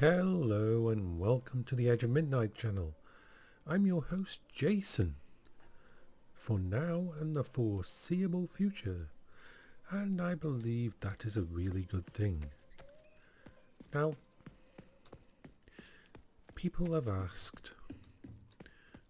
Hello and welcome to the Edge of Midnight channel. I'm your host Jason, for now and the foreseeable future, and I believe that is a really good thing. Now, people have asked,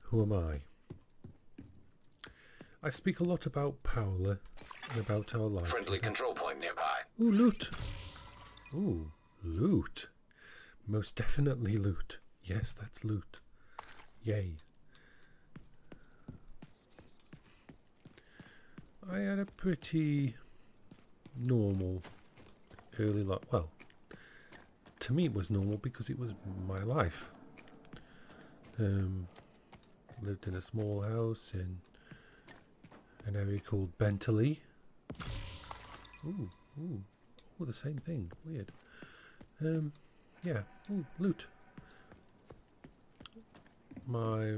who am I? I speak a lot about Paola and about our life. Friendly control point nearby. Ooh, loot! Ooh, loot! Most definitely loot. Yes, that's loot. Yay. I had a pretty normal early life. Well, to me it was normal because it was my life. Lived in a small house in an area called Bentley. Ooh, the same thing. Weird. Yeah. Ooh, loot. My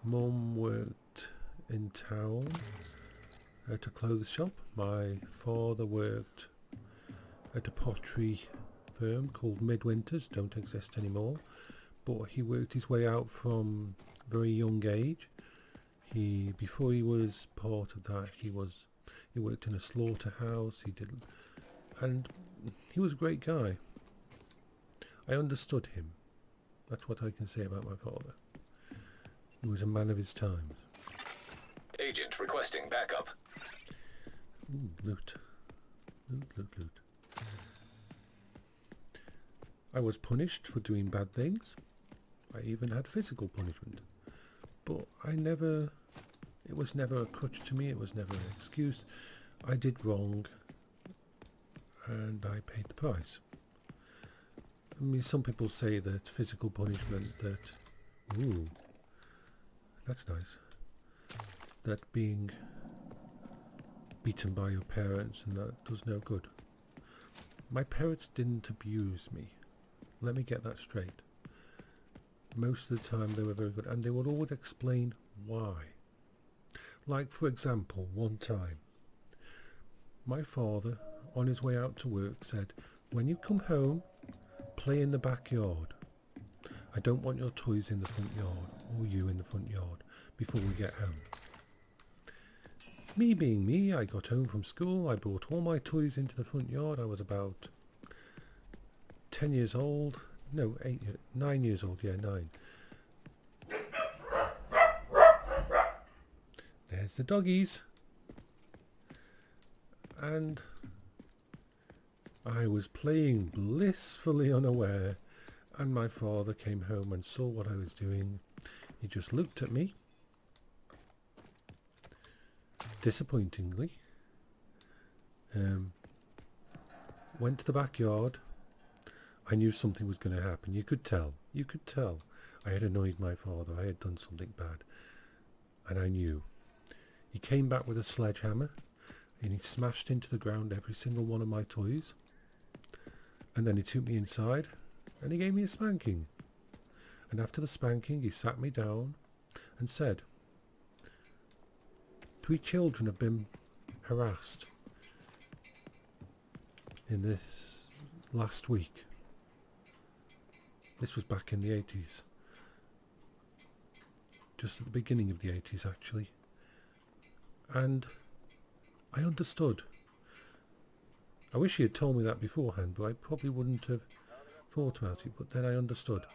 mum worked in town at a clothes shop. My father worked at a pottery firm called Midwinters, don't exist anymore, but he worked his way out from a very young age. Before he was part of that, he worked in a slaughterhouse. And he was a great guy. I understood him. That's what I can say about my father. He was a man of his times. Agent requesting backup. Ooh, loot. Loot. I was punished for doing bad things. I even had physical punishment. But it was never a crutch to me. It was never an excuse. I did wrong and I paid the price. I mean, some people say that physical punishment, ooh, that's nice, that being beaten by your parents and that does no good. My parents didn't abuse me. Let me get that straight. Most of the time they were very good, and they would always explain why. Like, for example, one time, my father, on his way out to work, said, "When you come home, play in the backyard. I don't want your toys in the front yard, or you in the front yard, before we get home." Me being me, I got home from school, I brought all my toys into the front yard. I was about 10 years old. No, 9 years old, yeah, 9. There's the doggies. And I was playing blissfully unaware, and my father came home and saw what I was doing. He just looked at me, disappointingly, went to the backyard. I knew something was going to happen. You could tell. I had annoyed my father. I had done something bad, and I knew. He came back with a sledgehammer, and he smashed into the ground every single one of my toys. And then he took me inside and he gave me a spanking. And after the spanking, he sat me down and said, "3 children have been harassed in this last week." This was back in the 80s. Just at the beginning of the 80s, actually. And I understood. I wish he had told me that beforehand, but I probably wouldn't have thought about it. But then I understood.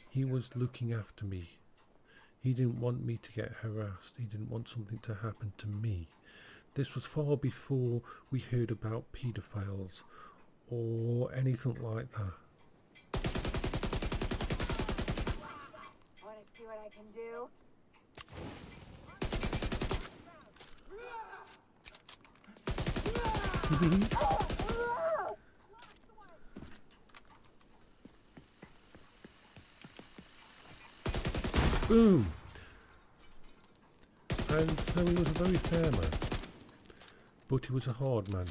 He was looking after me. He didn't want me to get harassed. He didn't want something to happen to me. This was far before we heard about paedophiles or anything like that. Want to see what I can do? Boom! And so he was a very fair man, but he was a hard man.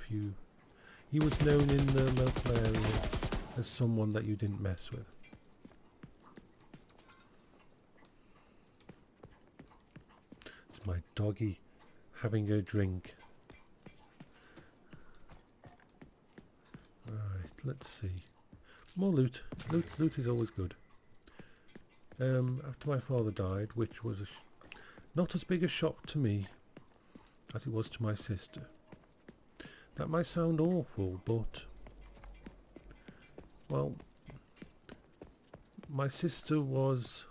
He was known in the local area as someone that you didn't mess with. It's my doggy having a drink. Alright, let's see. More loot. Loot is always good. After my father died, which was not as big a shock to me as it was to my sister. That might sound awful, but well, my sister was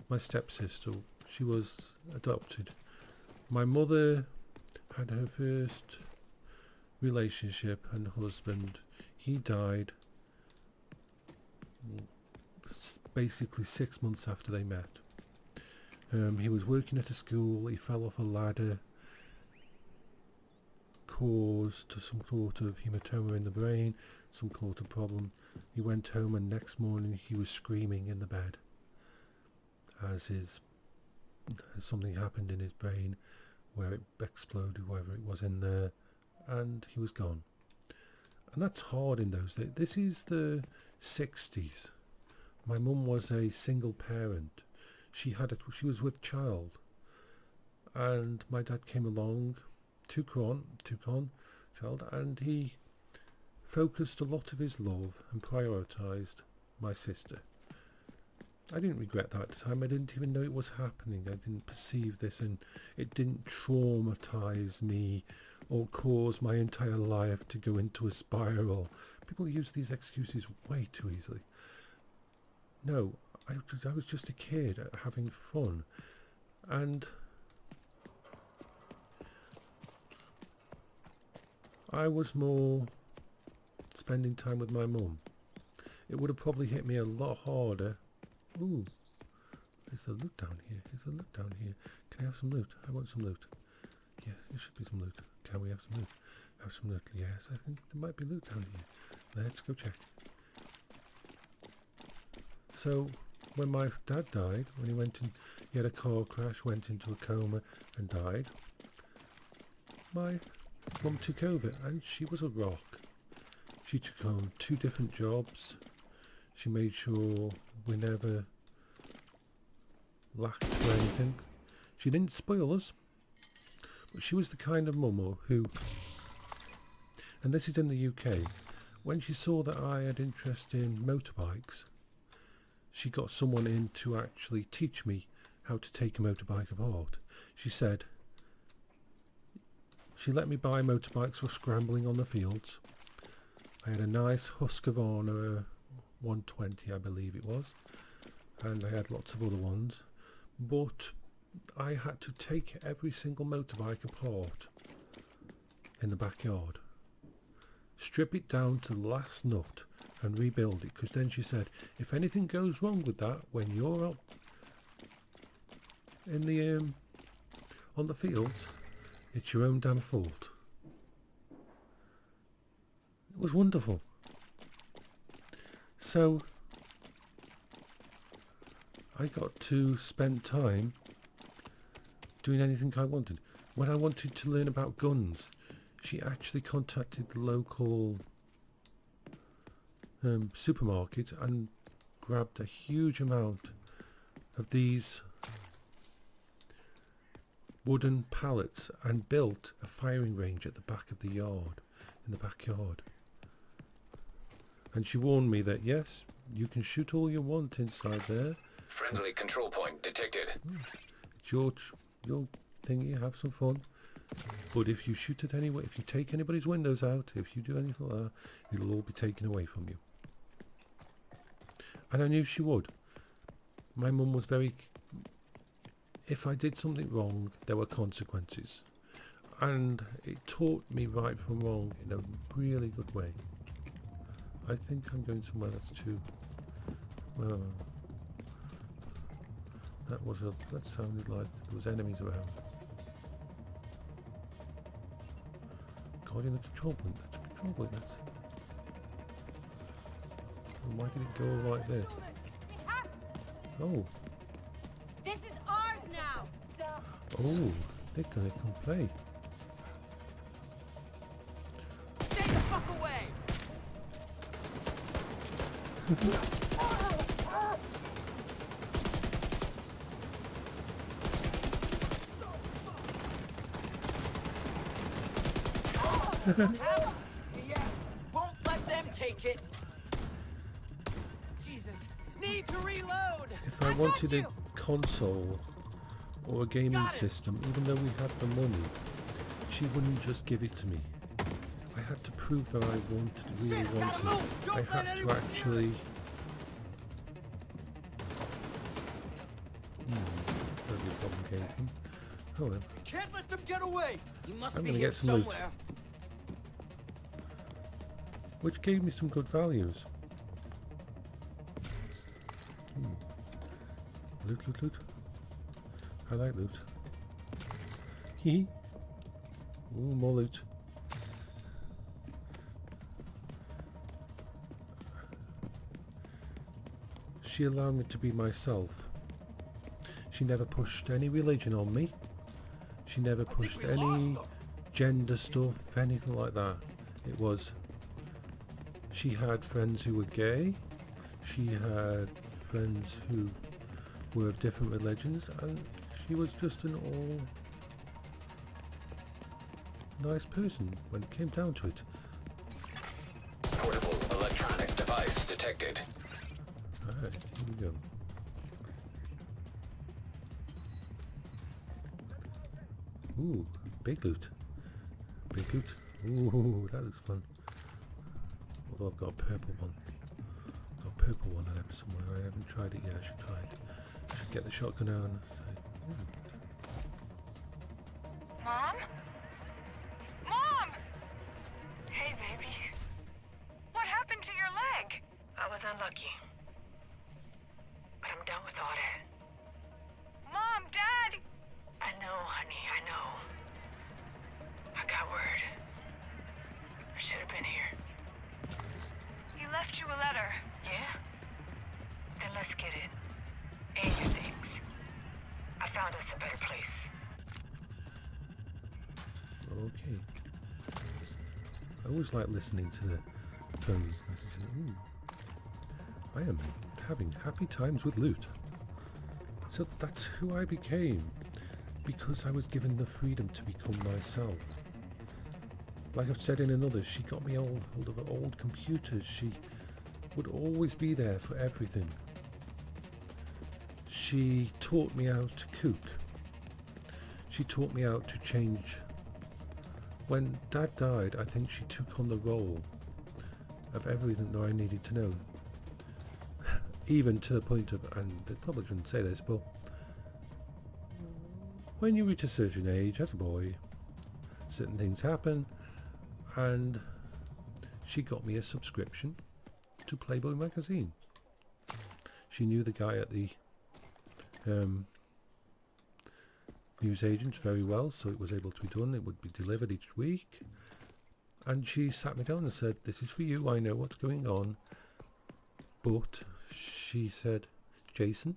my stepsister. She was adopted. My mother had her first relationship and husband. He died basically 6 months after they met. He was working at a school. He fell off a ladder, caused some sort of hematoma in the brain, some sort of problem. He went home and next morning he was screaming in the bed as something happened in his brain where it exploded, whatever it was in there, and he was gone. And that's hard in those days. This is the 60s. My mum was a single parent. She was with child, and my dad came along, took on child, and he focused a lot of his love and prioritised my sister. I didn't regret that at the time. I didn't even know it was happening. I didn't perceive this, and it didn't traumatise me or cause my entire life to go into a spiral. People use these excuses way too easily. No, I was just a kid having fun, and I was more spending time with my mum. It would have probably hit me a lot harder. Ooh, there's a loot down here. There's a loot down here. Can I have some loot? I want some loot. Yes, there should be some loot. Can we have some loot? Have some loot. Yes, I think there might be loot down here. Let's go check. So, when my dad died, when he had a car crash, went into a coma and died, my mum took over, and she was a rock. She took on 2 different jobs. She made sure we never lacked for anything. She didn't spoil us, but she was the kind of mum who, and this is in the UK, when she saw that I had interest in motorbikes, she got someone in to actually teach me how to take a motorbike apart. She said she let me buy motorbikes for scrambling on the fields. I had a nice Husqvarna 120, I believe it was, and I had lots of other ones, but I had to take every single motorbike apart in the backyard, strip it down to the last nut and rebuild it, because then she said, if anything goes wrong with that when you're up in the on the fields, it's your own damn fault. It was wonderful. So I got to spend time doing anything I wanted. When I wanted to learn about guns, she actually contacted the local supermarket and grabbed a huge amount of these wooden pallets and built a firing range at the back of the yard, in the backyard. And she warned me that yes, you can shoot all you want inside there. Friendly control point detected. It's your thing. You have some fun. But if you shoot at anyone, if you take anybody's windows out, if you do anything like that, it'll all be taken away from you. And I knew she would. My mum was very... If I did something wrong, there were consequences. And it taught me right from wrong in a really good way. I think I'm going somewhere that's too... Well... That sounded like there was enemies around. Guarding the control point. That's a control point. That's. And why did it go all like this? Oh. This is ours now. Oh, they're gonna come play. Stay the fuck away. Won't let them take it. Jesus, need to reload. If I wanted a console or a gaming system, even though we had the money, she wouldn't just give it to me. I had to prove that I really wanted. I had to actually. That'd be a problem getting to him. Oh well. Can't let them get away. You must I'm be gonna here get some loot. somewhere. Which gave me some good values. Loot, loot, loot. I like loot. Hee. Ooh, more loot. She allowed me to be myself. She never pushed any religion on me. She never pushed any gender stuff, anything like that. It was, she had friends who were gay. She had friends who were of different religions, and she was just an all nice person when it came down to it. Portable electronic device detected. Alright, here we go. Ooh, big loot. Big loot. Ooh, that looks fun. Although I've got a purple one. Got a purple one I have somewhere. I haven't tried it yet. I should try it. I should get the shotgun out and say, Mom? Mom! Hey, baby. What happened to your leg? I was unlucky. But I'm done with all that. Mom, Dad! I know, honey, I know. I got word. I should have been here. He left you a letter. Yeah? Then let's get it. And your things. I found us a better place. okay. I always like listening to the phone messages. Ooh. I am having happy times with loot. So that's who I became. Because I was given the freedom to become myself. Like I've said in another, she got me hold of old computers. She would always be there for everything. She taught me how to cook. She taught me how to change. When Dad died, I think she took on the role of everything that I needed to know. Even to the point of, and I probably shouldn't say this, but when you reach a certain age as a boy, certain things happen, and she got me a subscription to Playboy magazine. She knew the guy at the newsagents very well, so it was able to be done. It would be delivered each week, and she sat me down and said, "This is for you. I know what's going on," but she said, "Jason,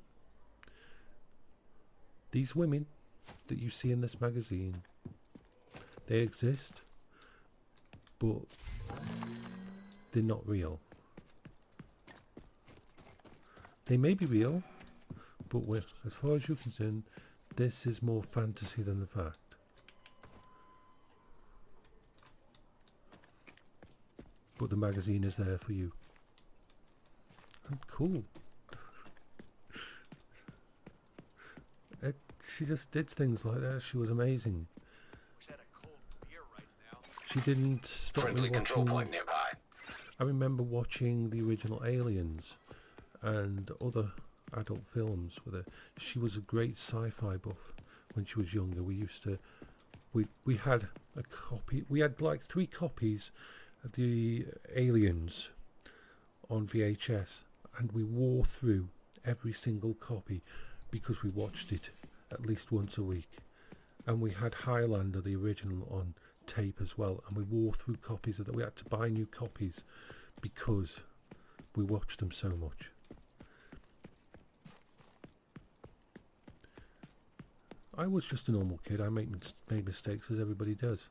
these women that you see in this magazine, they exist, but they're not real. They may be real, but as far as you're concerned, this is more fantasy than the fact. But the magazine is there for you." And cool. She just did things like that. She was amazing. She didn't stop Friendly me control watching. point nearby. I remember watching the original Aliens and other adult films with her. She was a great sci-fi buff when she was younger. We used to, we had a copy. We had like 3 copies of the Aliens on VHS, and we wore through every single copy because we watched it at least once a week. And we had Highlander, the original, on tape as well, and we wore through copies of that. We had to buy new copies because we watched them so much. I was just a normal kid. I made mistakes as everybody does,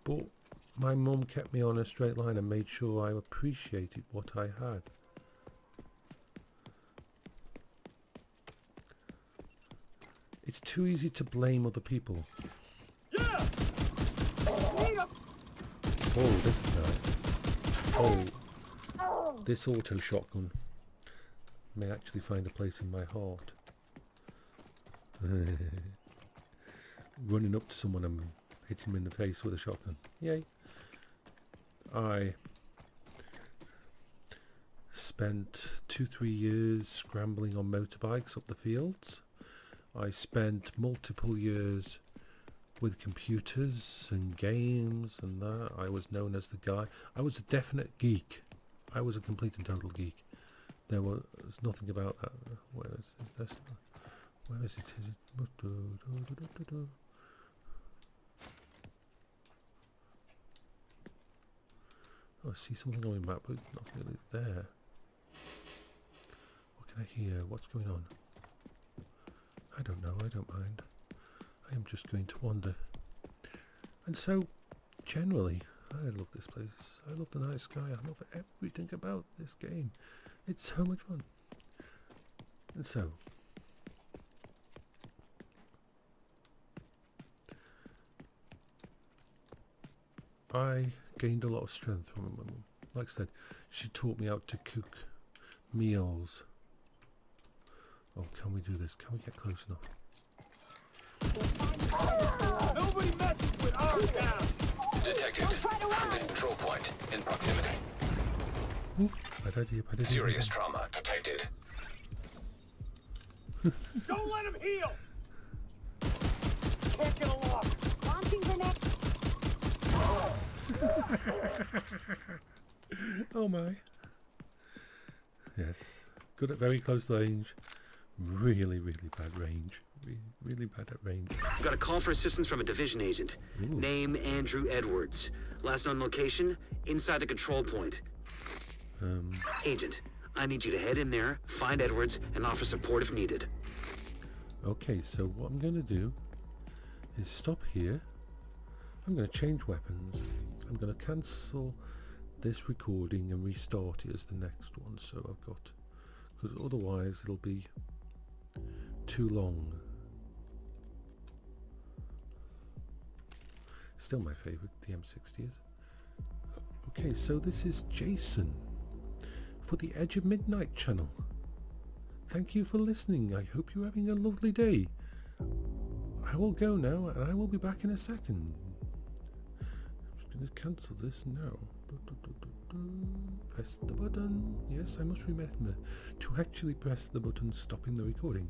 but my mum kept me on a straight line and made sure I appreciated what I had. It's too easy to blame other people. Yeah! Oh, this is nice. Oh, this auto shotgun may actually find a place in my heart. Running up to someone and hitting him in the face with a shotgun. Yay. I spent 2-3 years scrambling on motorbikes up the fields. I spent multiple years with computers and games and that. I was known as the guy. I was a definite geek. I was a complete and total geek. There was nothing about that. Where is this? Where is it? Is it? Oh, I see something on my map, but it's not really there. What can I hear? What's going on? I don't know. I don't mind. I am just going to wander. And so, generally, I love this place. I love the night sky. I love everything about this game. It's so much fun. And so, I gained a lot of strength from my mum. Like I said, she taught me how to cook meals. Oh, can we do this? Can we get close enough? Nobody messes with our town. Detected. Control point in proximity. Ooh, bad idea, bad idea. Serious trauma detected. Don't let him heal. Can't get along. Launching grenade. Oh my. Yes. Good at very close range. Really, really bad range. Really bad at range. Got a call for assistance from a division agent. Ooh. Name Andrew Edwards. Last known location, inside the control point. Agent, I need you to head in there, find Edwards, and offer support if needed. Okay, so what I'm going to do is stop here. I'm going to change weapons. I'm going to cancel this recording and restart it as the next one. So I've got, because otherwise it'll be too long. Still my favorite, the M60 is. Okay, so this is Jason for the Edge of Midnight channel. Thank you for listening. I hope you're having a lovely day. I will go now and I will be back in a second. I'm just going to cancel this now. Press the button. Yes, I must remember to actually press the button stopping the recording.